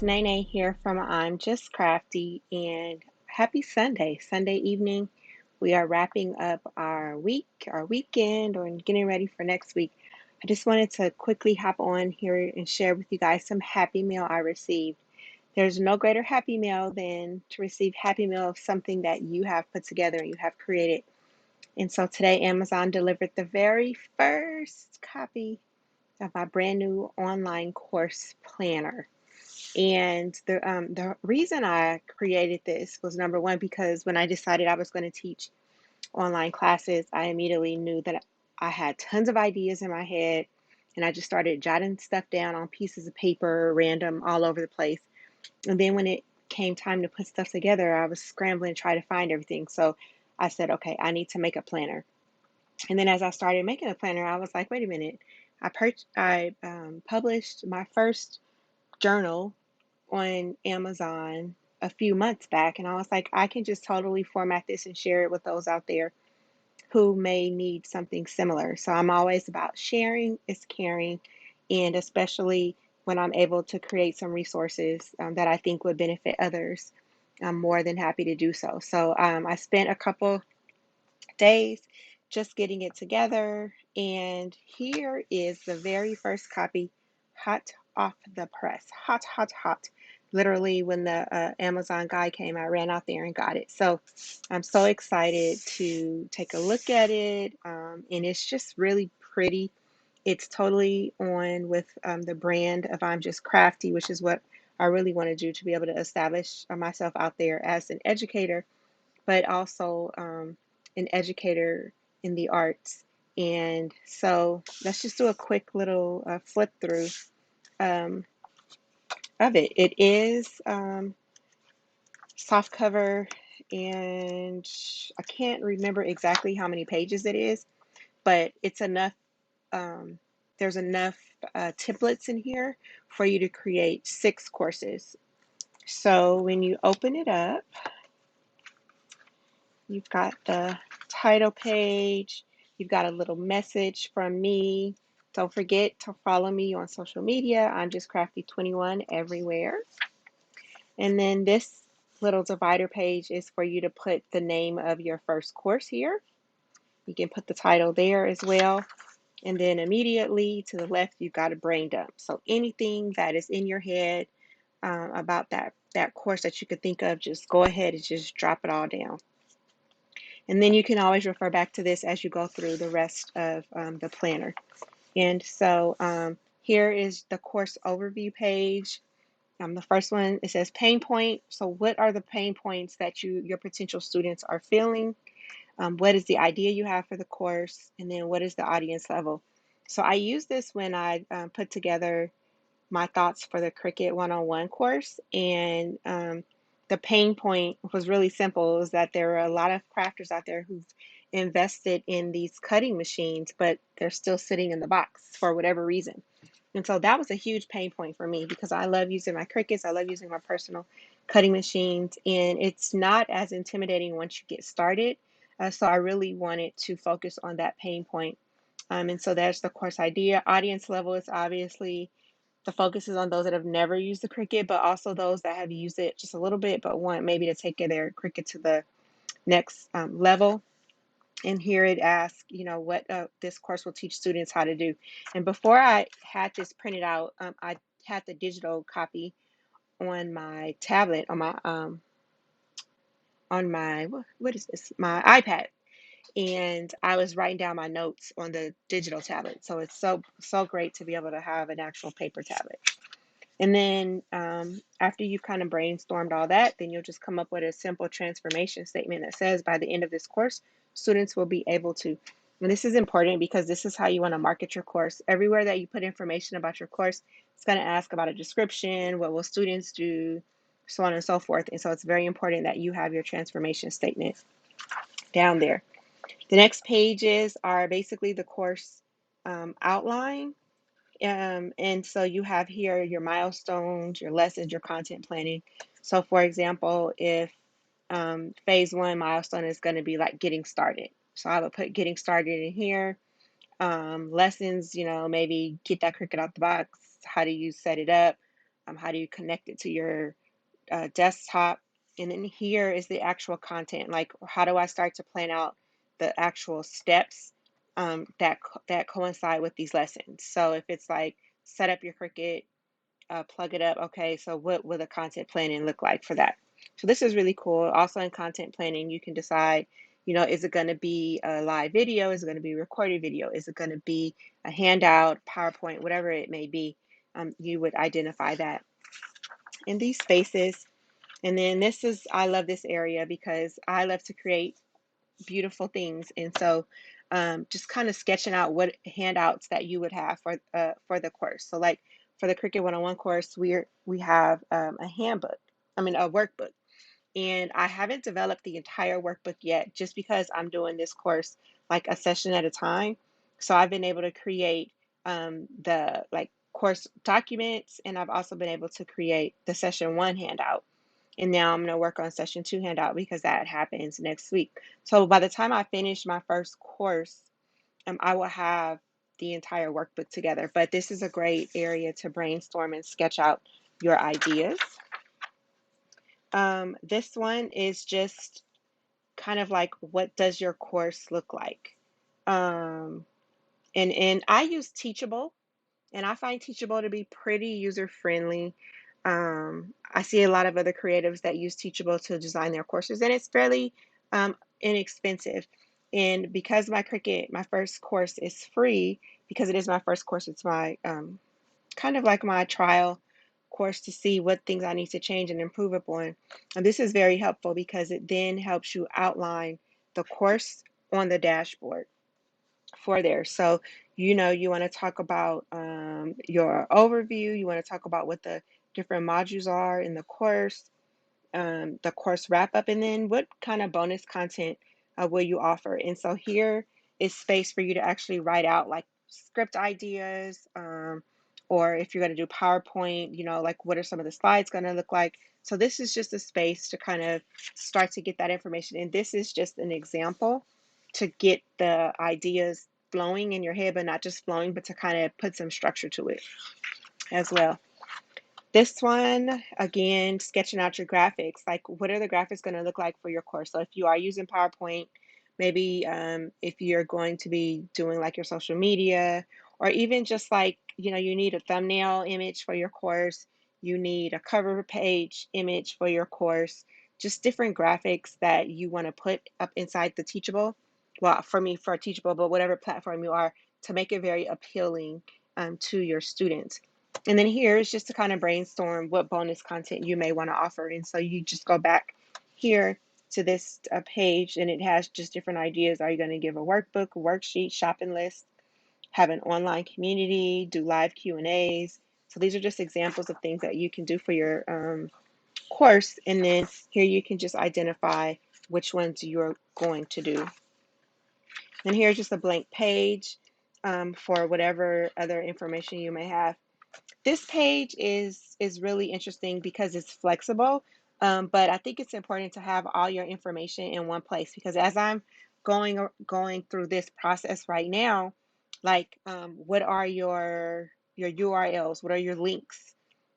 it's Nene here from I'm Just Crafty, and happy Sunday evening. We are wrapping up our week, our weekend, or getting ready for next week. I just wanted to quickly hop on here and share with you guys some happy mail I received. There's no greater happy mail than to receive happy mail of something that you have put together and you have created. And so today, Amazon delivered the very first copy of my brand new online course planner. And the reason I created this was number one, because when I decided I was going to teach online classes, I immediately knew that I had tons of ideas in my head, and I just started jotting stuff down on pieces of paper, random, all over the place. And then when it came time to put stuff together, I was scrambling, trying to find everything. So I said, okay, I need to make a planner. And then as I started making a planner, I was like, wait a minute. I published my first journal on Amazon a few months back, and I was like, I can just totally format this and share it with those out there who may need something similar. So I'm always about sharing is caring, and especially when I'm able to create some resources that I think would benefit others, I'm more than happy to do so. So I spent a couple days just getting it together, and here is the very first copy, hot off the press, hot, hot, hot. Literally, when the Amazon guy came, I ran out there and got it. So I'm so excited to take a look at it, and it's just really pretty. It's totally on with the brand of I'm Just Crafty, which is what I really want to do, to be able to establish myself out there as an educator, but also an educator in the arts. And so let's just do a quick little flip through um, of it. It is soft cover, and I can't remember exactly how many pages it is, but it's enough. Um, there's enough templates in here for you to create 6 courses. So when you open it up, you've got the title page. You've got a little message from me. Don't forget to follow me on social media. I'm just Crafty21 everywhere. And then this little divider page is for you to put the name of your first course here. You can put the title there as well. And then immediately to the left, you've got a brain dump. So anything that is in your head about that course that you could think of, just go ahead and just drop it all down. And then you can always refer back to this as you go through the rest of the planner. And so here is the course overview page. The first one, it says pain point. So what are the pain points that your potential students are feeling? What is the idea you have for the course? And then what is the audience level? So I use this when I put together my thoughts for the Cricut one-on-one course. And the pain point was really simple, is that there are a lot of crafters out there who've invested in these cutting machines, but they're still sitting in the box for whatever reason. And so that was a huge pain point for me, because I love using my Cricuts. I love using my personal cutting machines, and it's not as intimidating once you get started. So I really wanted to focus on that pain point. And so that's the course idea. Audience level is obviously the focus is on those that have never used the Cricut, but also those that have used it just a little bit, but want maybe to take their Cricut to the next level. And here it asks, what this course will teach students how to do. And before I had this printed out, I had the digital copy on my tablet, on my, what is this? My iPad. And I was writing down my notes on the digital tablet. So it's so great to be able to have an actual paper tablet. And then after you've kind of brainstormed all that, then you'll just come up with a simple transformation statement that says, by the end of this course, students will be able to. And this is important because this is how you want to market your course. Everywhere that you put information about your course, it's going to ask about a description, what will students do, so on and so forth. And so it's very important that you have your transformation statement down there. The next pages are basically the course outline. And so you have here your milestones, your lessons, your content planning. So for example, if phase 1 milestone is going to be like getting started. So I would put getting started in here. Lessons, maybe get that Cricut out the box. How do you set it up? how do you connect it to your desktop. And then here is the actual content, like how do I start to plan out the actual steps that coincide with these lessons. So if it's like set up your Cricut, plug it up. Okay, so what will the content planning look like for that? So this is really cool. Also in content planning, you can decide, is it going to be a live video? Is it going to be recorded video? Is it going to be a handout, PowerPoint, whatever it may be? You would identify that in these spaces. And then I love this area because I love to create beautiful things. And so just kind of sketching out what handouts that you would have for the course. So like for the Cricut 101 course, we have a workbook. And I haven't developed the entire workbook yet just because I'm doing this course like a session at a time. So I've been able to create the like course documents, and I've also been able to create the session one handout. And now I'm going to work on session two handout because that happens next week. So by the time I finish my first course, I will have the entire workbook together. But this is a great area to brainstorm and sketch out your ideas. This one is just kind of like, what does your course look like? Um, and I use Teachable, and I find Teachable to be pretty user friendly. I see a lot of other creatives that use Teachable to design their courses, and it's fairly inexpensive. And because my first course is free, because it is my first course, it's my kind of like my trial course to see what things I need to change and improve upon. And this is very helpful because it then helps you outline the course on the dashboard for there. So, you want to talk about your overview, you want to talk about what the different modules are in the course wrap up, and then what kind of bonus content will you offer. And so here is space for you to actually write out like script ideas, or if you're going to do PowerPoint, like what are some of the slides going to look like. So this is just a space to kind of start to get that information. And this is just an example to get the ideas flowing in your head, but not just flowing, but to kind of put some structure to it as well. This one, again, sketching out your graphics. Like, what are the graphics going to look like for your course? So if you are using PowerPoint, maybe if you're going to be doing like your social media, or even just like, you need a thumbnail image for your course, you need a cover page image for your course, just different graphics that you want to put up inside the Teachable. Well, for me, for Teachable, but whatever platform you are, to make it very appealing to your students. And then here is just to kind of brainstorm what bonus content you may want to offer. And so you just go back here to this page, and it has just different ideas. Are you going to give a workbook, a worksheet, shopping list, have an online community, do live Q&As? So these are just examples of things that you can do for your course. And then here you can just identify which ones you're going to do. And here's just a blank page for whatever other information you may have. This page is really interesting because it's flexible, but I think it's important to have all your information in one place, because as I'm going through this process right now, like what are your URLs? What are your links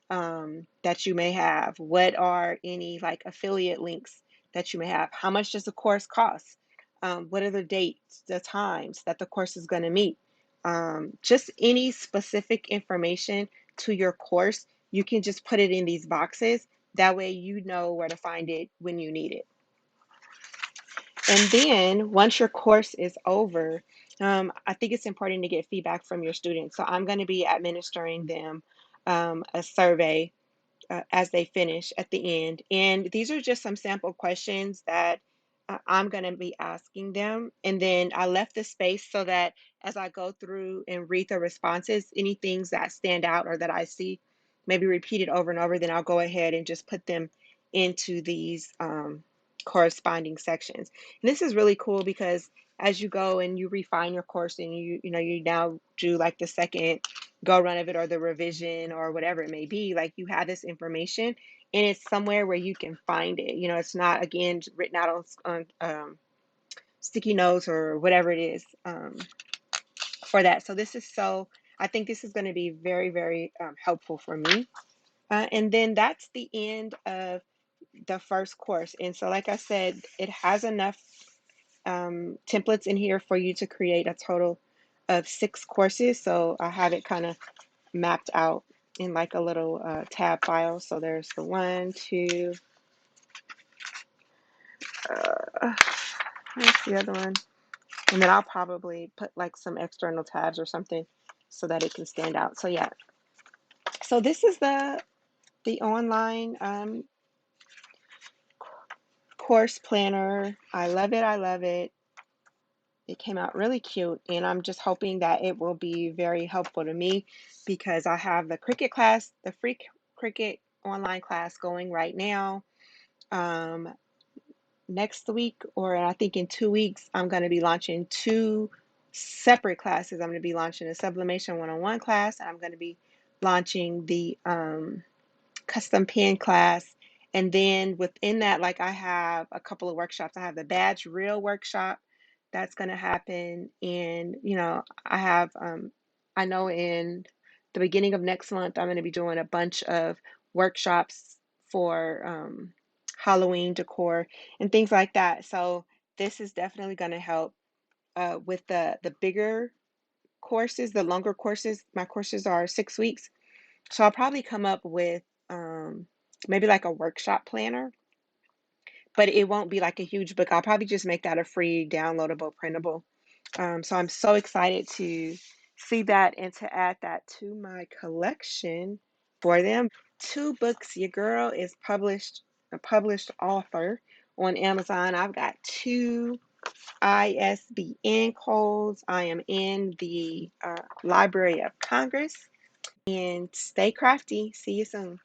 that you may have? What are any like affiliate links that you may have? How much does the course cost? What are the dates, the times that the course is going to meet? Just any specific information to your course, you can just put it in these boxes. That way you know where to find it when you need it. And then once your course is over, I think it's important to get feedback from your students. So I'm going to be administering them a survey as they finish at the end. And these are just some sample questions that I'm going to be asking them. And then I left the space so that as I go through and read the responses, any things that stand out or that I see maybe repeated over and over, then I'll go ahead and just put them into these corresponding sections. And this is really cool because as you go and you refine your course and you now do like the second go run of it or the revision or whatever it may be, like you have this information and it's somewhere where you can find it. It's not, again, written out on sticky notes or whatever it is for that. So I think this is going to be very, very helpful for me. And then that's the end of the first course. And so, like I said, it has enough templates in here for you to create a total of 6 courses. So I have it kind of mapped out in like a little tab file. So there's the one, two, where's the other one? And then I'll probably put like some external tabs or something so that it can stand out. So yeah, so this is the online course planner. I love it. I love it. It came out really cute, and I'm just hoping that it will be very helpful to me because I have the Cricut class, the free Cricut online class going right now. Um, Next week, or I think in 2 weeks, I'm going to be launching 2 separate classes. I'm going to be launching a Sublimation 101 class, and I'm going to be launching the custom pen class. And then within that, like I have a couple of workshops. I have the badge reel workshop that's going to happen. And, I have, I know in the beginning of next month, I'm going to be doing a bunch of workshops for Halloween decor and things like that. So this is definitely going to help with the bigger courses, the longer courses. My courses are 6 weeks. So I'll probably come up with maybe like a workshop planner, but it won't be like a huge book. I'll probably just make that a free downloadable printable. So I'm so excited to see that and to add that to my collection for them. 2 books. Your girl is a published author on Amazon. I've got 2 ISBN codes. I am in the Library of Congress. And stay crafty. See you soon.